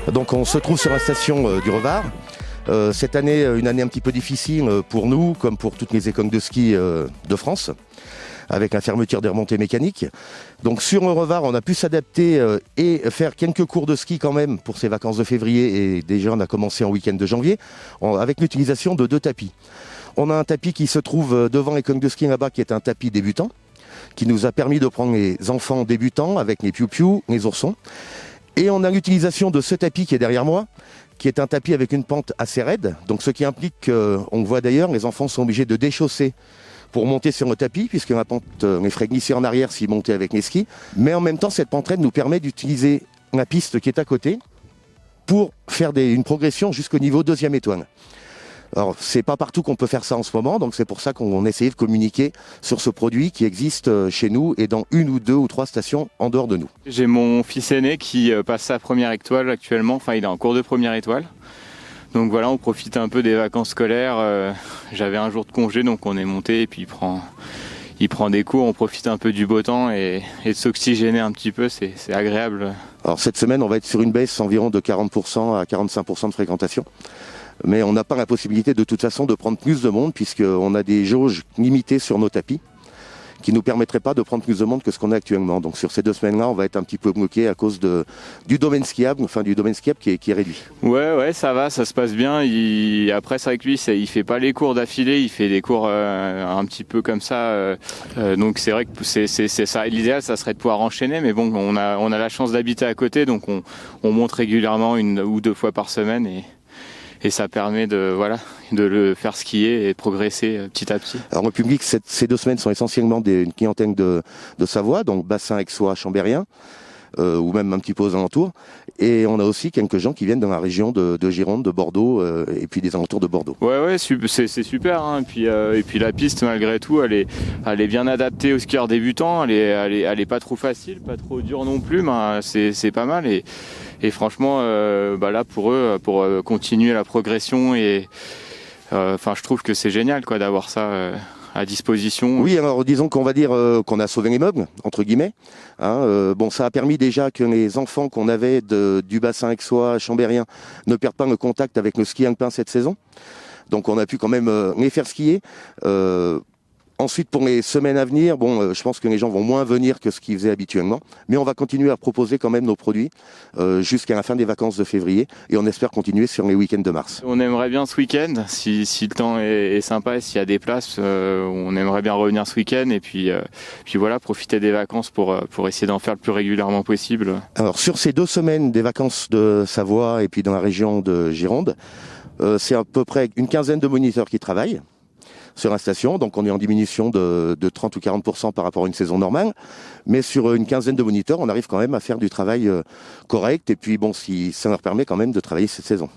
Donc on se trouve sur la station du Revard. Cette année, une année un petit peu difficile pour nous, comme pour toutes les écoles de ski de France, avec la fermeture des remontées mécaniques. Donc sur le Revard, on a pu s'adapter et faire quelques cours de ski quand même pour ces vacances de février, et déjà on a commencé en week-end de janvier, avec l'utilisation de 2 tapis. On a un tapis qui se trouve devant l'école de ski là-bas, qui est un tapis débutant, qui nous a permis de prendre les enfants débutants avec les piou-piou, les oursons. Et on a l'utilisation de ce tapis qui est derrière moi, qui est un tapis avec une pente assez raide. Donc ce qui implique qu'on le voit d'ailleurs, les enfants sont obligés de déchausser pour monter sur le tapis, puisque la pente les ferait glisser en arrière s'ils montaient avec les skis. Mais en même temps, cette pente raide nous permet d'utiliser la piste qui est à côté pour faire une progression jusqu'au niveau 2e étoile. Alors, c'est pas partout qu'on peut faire ça en ce moment, donc c'est pour ça qu'on essayait de communiquer sur ce produit qui existe chez nous et dans 1 ou 2 ou 3 stations en dehors de nous. J'ai mon fils aîné qui passe sa première étoile actuellement, enfin il est en cours de première étoile. Donc voilà, on profite un peu des vacances scolaires. J'avais un jour de congé, donc on est monté et puis il prend des cours, on profite un peu du beau temps et de s'oxygéner un petit peu, c'est agréable. Alors cette semaine, on va être sur une baisse environ de 40% à 45% de fréquentation. Mais on n'a pas la possibilité de toute façon de prendre plus de monde, puisqu'on a des jauges limitées sur nos tapis qui ne nous permettraient pas de prendre plus de monde que ce qu'on a actuellement. Donc sur ces 2 semaines-là, on va être un petit peu bloqué à cause du domaine skiable, qui est réduit. Ouais, ça va, ça se passe bien. Après, c'est avec lui, il fait pas les cours d'affilée, il fait des cours un petit peu comme ça. Donc c'est vrai que c'est ça. L'idéal, ça serait de pouvoir enchaîner, mais bon, on a la chance d'habiter à côté, donc on monte régulièrement 1 ou 2 fois par semaine et ça permet de le faire skier et progresser petit à petit. Alors le public, ces 2 semaines sont essentiellement une clientèle de Savoie, donc bassin aixois, chambérien, ou même un petit peu aux alentours. Et on a aussi quelques gens qui viennent dans la région de Gironde, de Bordeaux, et puis des alentours de Bordeaux. Ouais, c'est super. Hein. Et puis la piste, malgré tout, elle est bien adaptée aux skieurs débutants. Elle est pas trop facile, pas trop dure non plus, mais c'est pas mal. Et franchement, là pour eux, pour continuer la progression je trouve que c'est génial d'avoir ça à disposition. Oui, alors disons qu'on va dire qu'on a sauvé les meubles, entre guillemets. Ça a permis déjà que les enfants qu'on avait du bassin aixois, chambérien, ne perdent pas le contact avec le ski alpin cette saison. Donc on a pu quand même les faire skier. Ensuite, pour les semaines à venir, je pense que les gens vont moins venir que ce qu'ils faisaient habituellement. Mais on va continuer à proposer quand même nos produits jusqu'à la fin des vacances de février. Et on espère continuer sur les week-ends de mars. On aimerait bien ce week-end, si le temps est sympa et s'il y a des places, on aimerait bien revenir ce week-end. Et puis voilà, profiter des vacances pour essayer d'en faire le plus régulièrement possible. Alors sur ces 2 semaines des vacances de Savoie et puis dans la région de Gironde, c'est à peu près une quinzaine de moniteurs qui travaillent sur la station, donc on est en diminution de 30 ou 40% par rapport à une saison normale, mais sur une quinzaine de moniteurs, on arrive quand même à faire du travail correct, et puis si ça leur permet quand même de travailler cette saison.